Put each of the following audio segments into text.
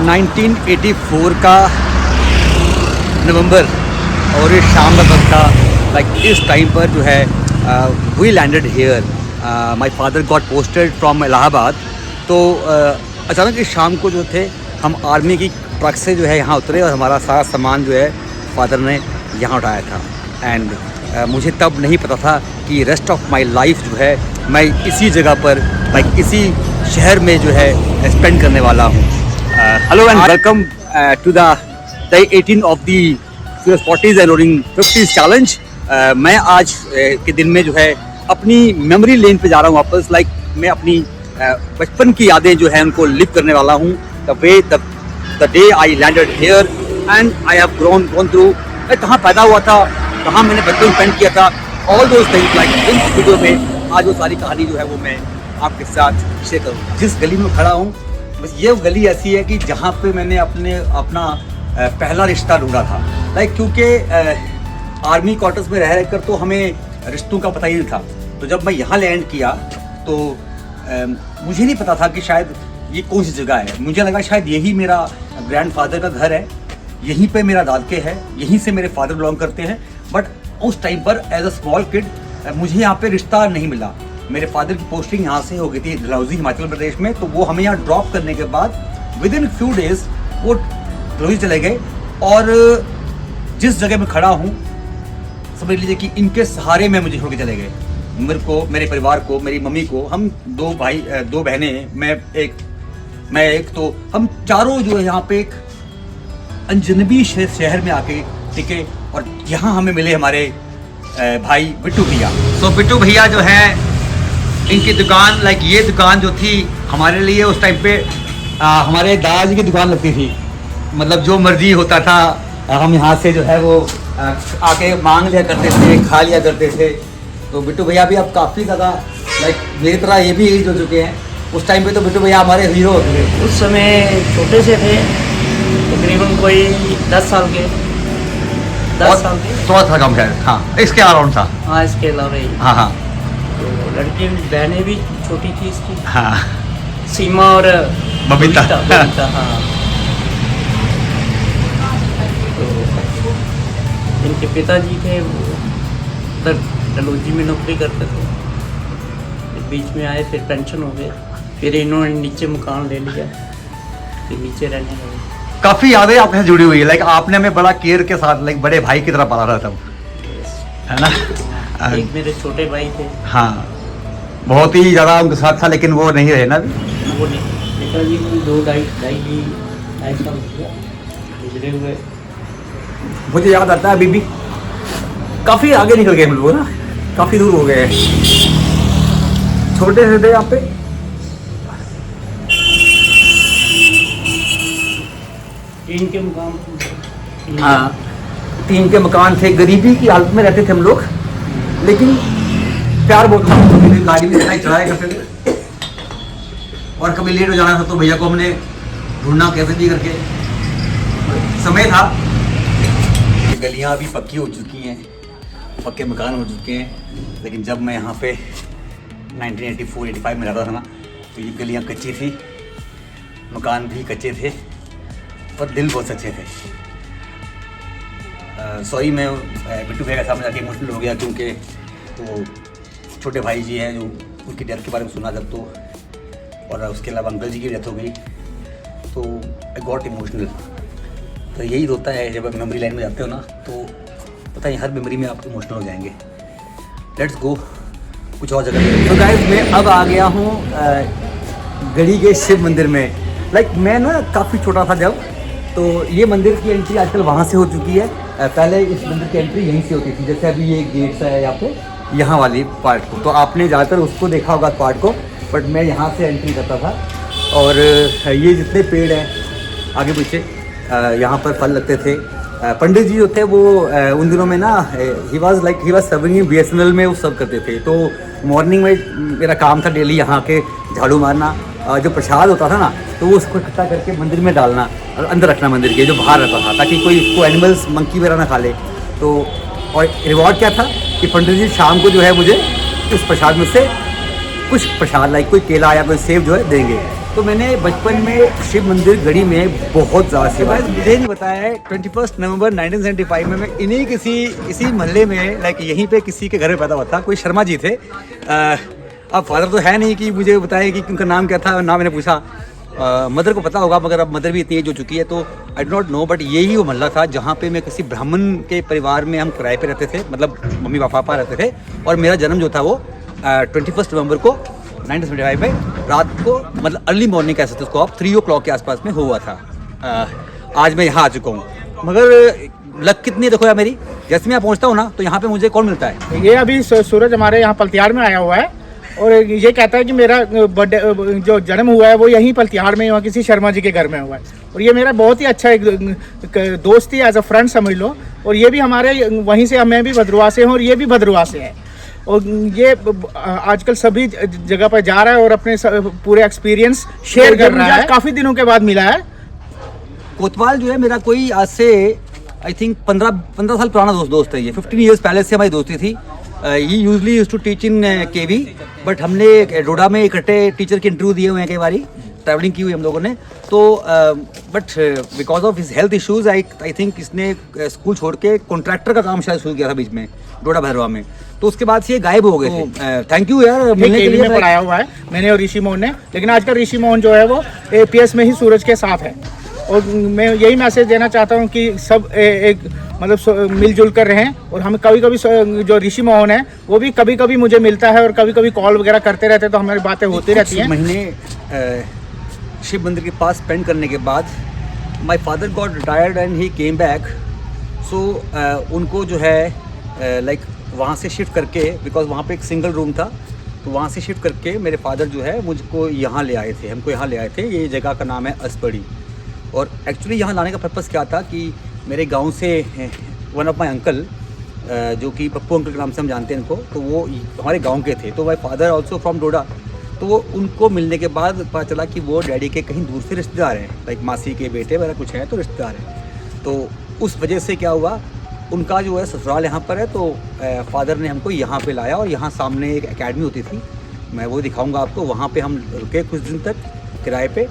1984 का नवंबर और ये शाम का वक्त था। लाइक इस टाइम पर जो है we landed here, my father got posted from Allahabad. तो अचानक इस शाम को जो थे हम आर्मी की ट्रक से जो है यहाँ उतरे और हमारा सारा सामान जो है फादर ने यहाँ उठाया था। एंड मुझे तब नहीं पता था कि रेस्ट ऑफ माय लाइफ जो है मैं इसी जगह पर लाइक इसी शहर में जो है स्पेंड करने वाला हूँ। Hello and welcome to the day 18 of the 40s and rolling 50s challenge. मैं आज के दिन में जो है अपनी मेमोरी लेन पे जा रहा हूँ वापस। लाइक मैं अपनी बचपन की यादें जो है उनको लिव करने वाला हूँ। The day I landed here and I have gone through, मैं कहाँ पैदा हुआ था, कहाँ मैंने बचपन स्पेंड किया था, ऑल दोज थिंग्स। लाइक इस वीडियो में आज वो सारी कहानी जो है वो मैं आपके साथ शेयर करूँगा। जिस गली में खड़ा हूँ बस ये गली ऐसी है कि जहाँ पे मैंने अपना पहला रिश्ता ढूंढा था। लाइक क्योंकि आर्मी क्वार्टर्स में रह कर तो हमें रिश्तों का पता ही नहीं था। तो जब मैं यहाँ लैंड किया तो मुझे नहीं पता था कि शायद ये कौन सी जगह है। मुझे लगा शायद यही मेरा ग्रैंडफादर का घर है, यहीं पे मेरा दादके है, यहीं से मेरे फादर बिलोंग करते हैं। बट उस टाइम पर एज अ स्मॉल किड मुझे यहाँ पे रिश्ता नहीं मिला। मेरे फादर की पोस्टिंग यहाँ से हो गई थी डलहौजी हिमाचल प्रदेश में। तो वो हमें यहाँ ड्रॉप करने के बाद विद इन फ्यू डेज वो डलहौजी चले गए। और जिस जगह मैं खड़ा हूँ समझ लीजिए कि इनके सहारे में मुझे छोड़ के चले गए। मेरे को, मेरे परिवार को, मेरी मम्मी को, हम दो भाई दो बहनें, मैं एक तो हम चारों जो है यहाँ पे एक अनजनबी शहर में आके टिके। और यहाँ हमें मिले हमारे भाई बिट्टू भैया। तो बिट्टू भैया जो है इनकी दुकान, लाइक ये दुकान जो थी हमारे लिए उस टाइम पे हमारे दादाजी की दुकान लगती थी। मतलब जो मर्जी होता था हम यहाँ से जो है वो आके मांग लिया करते थे, खा लिया करते थे। तो बिट्टू भैया भी अब काफ़ी ज़्यादा लाइक मेरी तरह ये भी एज हो चुके हैं। उस टाइम पे तो बिट्टू भैया हमारे हीरो होते थे। उस समय छोटे से थे, तकरीबन कोई 10 साल के 10 साल के 16 था कम शायद। हाँ इसके अराउंड था। हाँ इसके अलावा ही। हाँ हाँ तो लड़की बहनें भी छोटी थी इसकी, हाँ सीमा और बबीता। बबीता हाँ। तो इनके पिताजी थे वो उधर डलहौजी में नौकरी करते थे। फिर बीच में आए, फिर पेंशन हो गए, फिर इन्होंने नीचे मकान ले लिया, फिर नीचे रहने लगे। काफ़ी यादें आपसे जुड़ी हुई है। लाइक आपने हमें बड़ा केयर के साथ लाइक बड़े भाई की तरह पाला था तब, है ना। एक मेरे छोटे भाई थे। हाँ बहुत ही ज़्यादा उनके साथ था, लेकिन वो नहीं रहे ना अभी। वो पिताजी को 2-2.5 साल हो गया गुजरे हुए। मुझे याद आता है अभी भी, काफ़ी आगे निकल गए हम लोग ना, काफ़ी दूर हो गए। छोटे से थे यहाँ पे, टीन के मकान। हाँ टीन के मकान थे, गरीबी की हालत में रहते थे हम लोग, लेकिन प्यार बहुत था। कभी गाड़ी में चढ़ाया करते थे और कभी लेट हो जाना था तो भैया को हमने ढूंढना कैसे भी करके। समय था। गलियां अभी पक्की हो चुकी हैं, पक्के मकान हो चुके हैं, लेकिन जब मैं यहाँ पे 1984-85 में रहता था ना तो ये गलियाँ कच्ची थी, मकान भी कच्चे थे, पर दिल बहुत अच्छे थे। सॉरी मैं बिट्टू भैया के सामने जाके इमोशनल हो गया, क्योंकि तो छोटे भाई जी हैं जो उनकी डेथ के बारे में सुना जब, तो और उसके अलावा अंकल जी की डेथ हो गई तो आई गॉट इमोशनल। तो यही होता है जब आप मेमोरी लाइन में जाते हो ना, तो पता है हर मेमोरी में आप इमोशनल हो जाएंगे। लेट्स गो कुछ और जगह। तो गाइस मैं अब आ गया हूँ गढ़ी के शिव मंदिर में। लाइक मैं ना काफ़ी छोटा था जब, तो ये मंदिर की एंट्री आजकल वहाँ से हो चुकी है। पहले इस मंदिर की एंट्री यहीं से होती थी, जैसे अभी ये गेट्स है यहाँ पे, यहाँ वाली पार्ट को तो आपने ज़्यादातर उसको देखा होगा पार्ट को, बट मैं यहाँ से एंट्री करता था। और ये जितने पेड़ हैं आगे पीछे यहाँ पर फल लगते थे। पंडित जी जो थे वो उन दिनों में ना ही वाज सर्विंग BSNL में वो सर्व करते थे। तो मॉर्निंग में मेरा काम था डेली यहाँ के झाड़ू मारना, जो प्रसाद होता था ना तो वो उसको इकट्ठा करके मंदिर में डालना और अंदर रखना मंदिर के, जो बाहर रहता था, ताकि कोई इसको एनिमल्स मंकी वगैरह ना खा ले। तो और रिवॉर्ड क्या था कि पंडित जी शाम को जो है मुझे उस प्रसाद में से कुछ प्रसाद लाइक कोई केला या कोई सेब जो है देंगे। तो मैंने बचपन में शिव मंदिर गढ़ी में बहुत ज़्यादा सेवा की। मुझे नहीं बताया है 21 नवंबर 1975 में मैं इन्हीं इसी मोहल्ले में लाइक यहीं पे किसी के घर में पैदा हुआ था। कोई शर्मा जी थे। अब फादर तो है नहीं कि मुझे बताए कि उनका नाम क्या था, ना मैंने पूछा। मदर को पता होगा, मगर अब मदर भी इतनी एज हो चुकी है तो I do not know, but यही वो मोहल्ला था जहाँ पे मैं किसी ब्राह्मण के परिवार में हम किराए पे रहते थे, मतलब मम्मी पापा रहते थे। और मेरा जन्म जो था वो 21 नवंबर को 1975 में रात को, मतलब अर्ली मॉर्निंग कह सकते उसको आप, 3 o'clock के आसपास में हुआ था। आज मैं यहाँ आ चुका हूँ, मगर लक कितनी है देखो यार मेरी। जैसे मैं यहाँ पहुँचता हूँ ना तो यहाँ पे मुझे कौन मिलता है? ये अभी सूरज हमारे यहाँ पलतिहाड़ में आया हुआ है और ये कहता है कि मेरा बर्थडे जो जन्म हुआ है वो यहीं पलतिहाड़ में हुआ, किसी शर्मा जी के घर में हुआ है। और ये मेरा बहुत ही अच्छा एक दोस्त ही, एज अ फ्रेंड समझ लो। और ये भी हमारे वहीं से, मैं भी भद्रवाह से हूँ और ये भी भद्रवाह से है। और ये आजकल सभी जगह पर जा रहा है और अपने पूरे एक्सपीरियंस शेयर कर रहा है। काफ़ी दिनों के बाद मिला है। कोतवाल जो है मेरा कोई आज से आई थिंक 15 साल पुराना दोस्त है। ये 15 ईयर्स पहले से हमारी दोस्ती थी। ये usually used to teach in KV, but हमने डोडा में इकट्ठे टीचर के इंटरव्यू दिए हुए हैं, कई बारी ट्रैवलिंग की हुई हम लोगों ने। तो but because of his health issues I think इसने स्कूल छोड़ के कॉन्ट्रैक्टर का काम शायद शुरू किया था बीच में डोडा भैरवा में। तो उसके बाद से ये गायब हो गए थे। थैंक यू यार मिलने के लिए। पढ़ाया हुआ है मैंने और ऋषि मोहन ने, लेकिन आजकल ऋषि मोहन जो है वो APS में ही सूरज के साथ है। और मैं यही मैसेज देना चाहता हूँ कि सब एक मतलब मिलजुल कर रहें। और हम कभी कभी जो ऋषि मोहन है वो भी कभी कभी मुझे मिलता है और कभी कभी कॉल वगैरह करते रहते हैं, तो हमारी बातें होती रहती हैं। महीने शिव मंदिर के पास स्पेंड करने के बाद my father got retired and he came back. So उनको जो है लाइक वहाँ से शिफ्ट करके, बिकॉज वहाँ पे एक सिंगल रूम था, तो वहाँ से शिफ्ट करके मेरे फादर जो है मुझको यहाँ ले आए थे, हमको यहाँ ले आए थे। ये जगह का नाम है असपड़ी। और एक्चुअली यहाँ लाने का पर्पज़ क्या था कि मेरे गांव से वन ऑफ माय अंकल, जो कि पप्पू अंकल के नाम से हम जानते हैं इनको, तो वो हमारे गांव के थे। तो माय फादर आल्सो फ्रॉम डोडा। तो वो उनको मिलने के बाद पता चला कि वो डैडी के कहीं दूर से रिश्तेदार हैं, लाइक मासी के बेटे वगैरह कुछ हैं, तो रिश्तेदार हैं। तो उस वजह से क्या हुआ, उनका जो है ससुराल यहाँ पर है। तो फादर ने हमको यहाँ पे लाया और यहाँ सामने एक एकेडमी होती थी, मैं वो दिखाऊँगा आपको। वहाँ पर हम रुके कुछ दिन तक किराए पर।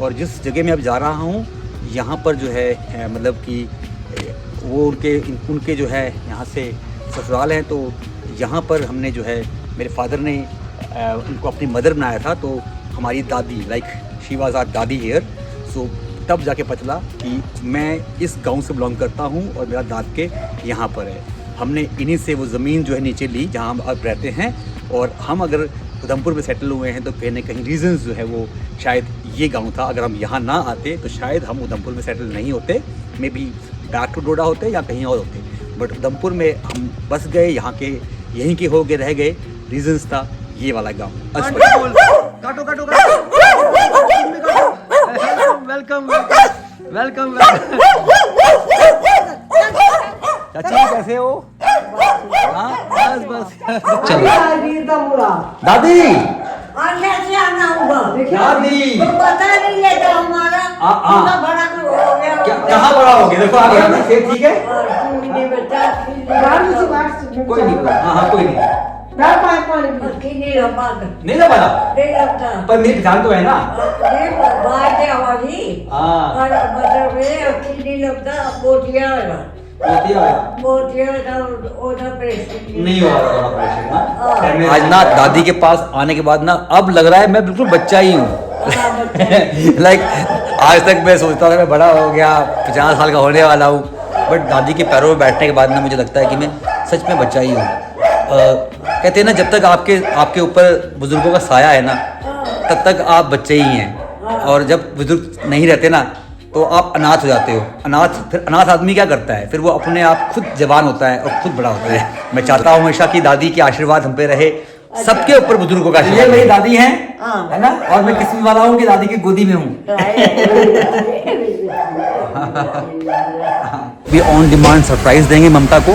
और जिस जगह मैं अब जा रहा हूँ यहाँ पर जो है मतलब कि वो उनके जो है यहाँ से ससुराल हैं। तो यहाँ पर हमने जो है मेरे फादर ने उनको अपनी मदर बनाया था। तो हमारी दादी, लाइक शी वाज आवर दादी हियर। सो तब जाके पता चला कि मैं इस गांव से बिलोंग करता हूँ और मेरा दाद के यहाँ पर है। हमने इन्हीं से वो ज़मीन जो है नीचे ली जहाँ हम अब रहते हैं। और हम अगर उधमपुर में सेटल हुए हैं तो कहीं ना कहीं रीजंस जो है वो शायद ये गांव था। अगर हम यहाँ ना आते तो शायद हम उधमपुर में सेटल नहीं होते, मे बी बैक टू डोडा होते या कहीं और होते। बट उधमपुर में हम बस गए, यहाँ के यहीं के हो गए, रह गए। रीजंस था ये वाला गांव। काटो काटो वेलकम वेलकम। चाची कैसे हो? हाँ बस बस चलो। दादी कैसे आना होगा? दादी तो पता नहीं है तो हमारा बड़ा हो गया। कहाँ बड़ा हो गया? देखो आ गया ना, सेब ठीक है? कोई नहीं, हाँ कोई नहीं। नहीं लगा पर मेरी पहचान तो है ना। नहीं हुआ ऑपरेशन। आज ना दादी के पास आने के बाद ना अब लग रहा है मैं बिल्कुल बच्चा ही हूँ। लाइक आज तक मैं सोचता था मैं बड़ा हो गया, 50 साल का होने वाला हूँ, बट दादी के पैरों में बैठने के बाद ना मुझे लगता है कि मैं सच में बच्चा ही हूँ। कहते हैं ना, जब तक आपके ऊपर बुजुर्गों का साया है ना तब तक आप बच्चे ही हैं। और जब बुजुर्ग नहीं रहते ना तो आप अनाथ हो जाते हो। फिर अनाथ आदमी क्या करता है, फिर वो अपने आप खुद जवान होता है और खुद बड़ा होता है। मैं चाहता हूँ हमेशा कि दादी के आशीर्वाद हम पे रहे, सबके ऊपर बुजुर्गों का आशीर्वाद। ये मेरी दादी हैं, है ना, और मैं किस्मत वाला हूँ कि दादी की गोदी में हूँ। भी ऑन डिमांड सरप्राइज देंगे ममता को।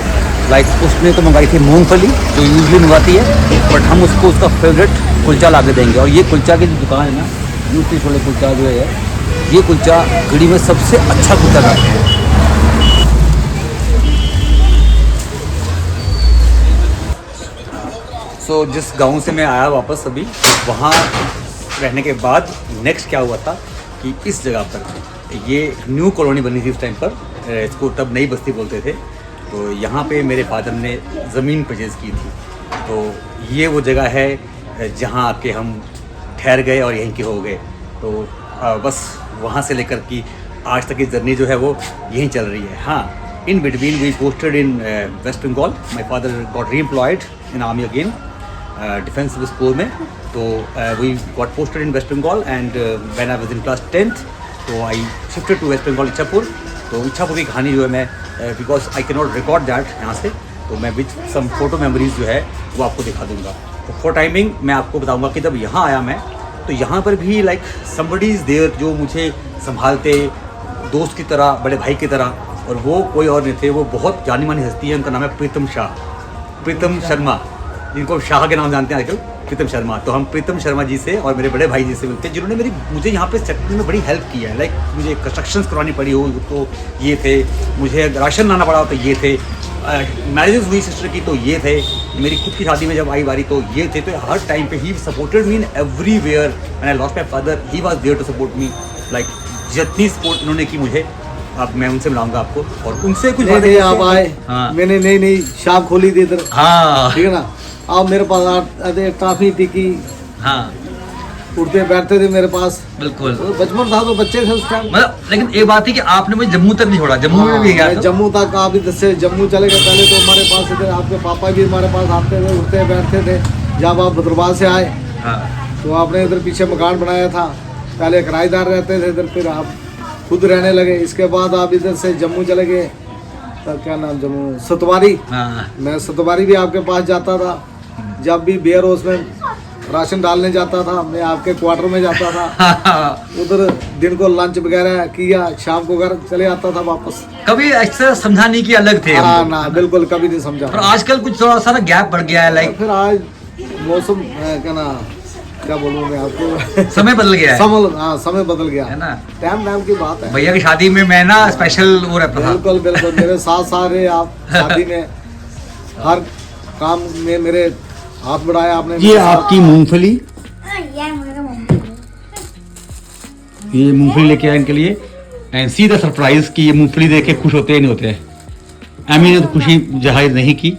लाइक उसने तो मंगाई थी मूंगफली जो यूजली मंगाती है, बट हम उसको उसका फेवरेट कुलचा ला के देंगे। और ये कुलचा की जो दुकान है ना, यूपी छोले कुलचा जो है, ये कुलचा गढ़ी में सबसे अच्छा कुलचा खाते हैं। सो जिस गांव से मैं आया वापस अभी, वहाँ रहने के बाद नेक्स्ट क्या हुआ था कि इस जगह पर ये न्यू कॉलोनी बनी थी उस टाइम पर, इसको तब नई बस्ती बोलते थे। तो यहाँ पे मेरे फादर ने ज़मीन परचेज़ की थी। तो ये वो जगह है जहाँ आके हम ठहर गए और यहीं के हो गए। तो बस वहाँ से लेकर कि आज तक की जर्नी जो है वो यहीं चल रही है। हाँ, in between we posted in West Bengal. My father got re employed in army again, defence service corps में। तो we got posted in West Bengal and when I was in class 10th तो I shifted to West Bengal Ichhapur. तो इच्छापुर की कहानी जो है मैं because I can not record that यहाँ से, तो मैं विच सम फोटो मेमोरीज जो है वो आपको दिखा दूंगा। तो फॉर टाइमिंग मैं आपको बताऊंगा कि जब यहाँ आया मैं, तो यहाँ पर भी लाइक समबडी इज़ देयर जो मुझे संभालते, दोस्त की तरह, बड़े भाई की तरह। और वो कोई और नहीं थे, वो बहुत जानी मानी हस्ती है, उनका नाम है प्रीतम शाह, प्रीतम शर्मा, जिनको शाह के नाम जानते हैं आजकल, प्रीतम शर्मा। तो हम प्रीतम शर्मा जी से और मेरे बड़े भाई जी से मिलते हैं, जिन्होंने मुझे यहाँ पे सेटल में बड़ी हेल्प की है। लाइक मुझे कंस्ट्रक्शंस करवानी पड़ी हो तो ये थे, मुझे राशन लाना पड़ा हो तो ये थे, मैरिजेस हुई सिस्टर की तो ये थे, मेरी खुद की शादी में जब आई बारी तो ये थे। तो हर टाइम पे he supported me in everywhere. When I lost my father he was there to support me. Like जितनी सपोर्ट इन्होंने की मुझे, अब मैं उनसे मिलाऊंगा आपको और उनसे कुछ बातें। नहीं आप आए, हाँ। मैंने नई शॉप खोली थी इधर, हाँ ठीक है ना। आप मेरे पास आते, टॉफी टिक्की, हाँ उठते बैठते थे मेरे पास। बिल्कुल। तो बचपन था तो बच्चे थे उस टाइम। मतलब लेकिन एक बात है कि आपने मुझे जम्मू तक नहीं छोड़ा, जम्मू में भी गया मैं था। जम्मू तक, आप इधर से जम्मू चले गए। पहले तो हमारे पास थे, आपके पापा भी हमारे पास आते थे, उठते बैठते थे। जब आप भद्रवाह से आए हाँ। तो आपने इधर पीछे मकान बनाया था, पहले किराएदार रहते थे इधर, फिर आप खुद रहने लगे। इसके बाद आप इधर से जम्मू चले गए, तब क्या नाम, जम्मू सतवारी। हाँ। मैं सतवारी भी आपके पास जाता था, जब भी बेयर हाउस में राशन डालने जाता था, मैं आपके क्वार्टर में जाता था। उधर दिन को लंच वगैरह किया, शाम को घर चले आता था वापस। कभी ऐसा समझा नहीं कि अलग थे हम हाँ लोग। ना, बिल्कुल कभी नहीं समझा। पर आजकल कुछ थोड़ा सा ना गैप बढ़ गया है, लाइक फिर आज मौसम क्या ना, क्या बोलूँ मैं आपको, समय बदल गया है, समय बदल गया है ना। टाइम की बात है। भैया की शादी में मैं ना स्पेशल वो रहता था। बिल्कुल बिल्कुल, मेरे साथ सारे आप शादी में हर काम में मेरे हाथ बढ़ाया आपने। ये आपकी मूंगफली, ये मूंगफली लेके आए इनके लिए। एंड सी द सरप्राइज कि ये मूंगफली देख के खुश होते ही नहीं होते। एमी ने तो खुशी जाहिर नहीं की।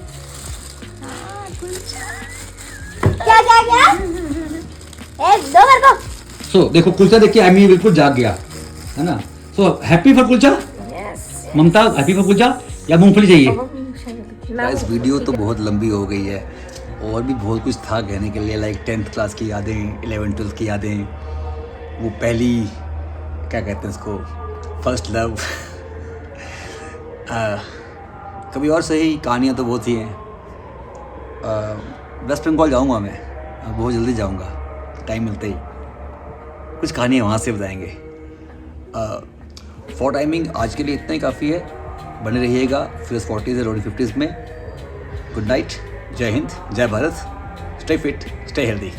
क्या क्या क्या एक दो बार को सो देखो कुलचा देख के एमी बिल्कुल जाग गया, है ना। So happy for kulcha. Mamata happy for kulcha या मूंगफली चाहिए? इस वीडियो तो बहुत लंबी हो गई है और भी बहुत कुछ था कहने के लिए, लाइक 10th क्लास की यादें, 11th 12th की यादें, वो पहली क्या कहते हैं उसको, फर्स्ट लव। कभी और सही, कहानियाँ तो बहुत ही हैं। वेस्ट बंगाल जाऊँगा मैं, बहुत जल्दी जाऊँगा, टाइम मिलते ही कुछ कहानियाँ वहाँ से बताएंगे। फॉर टाइमिंग आज के लिए इतना ही काफ़ी है। बने रहिएगा फिर 40s और 50s में। गुड नाइट, जय हिंद, जय Bharat, stay fit, stay healthy.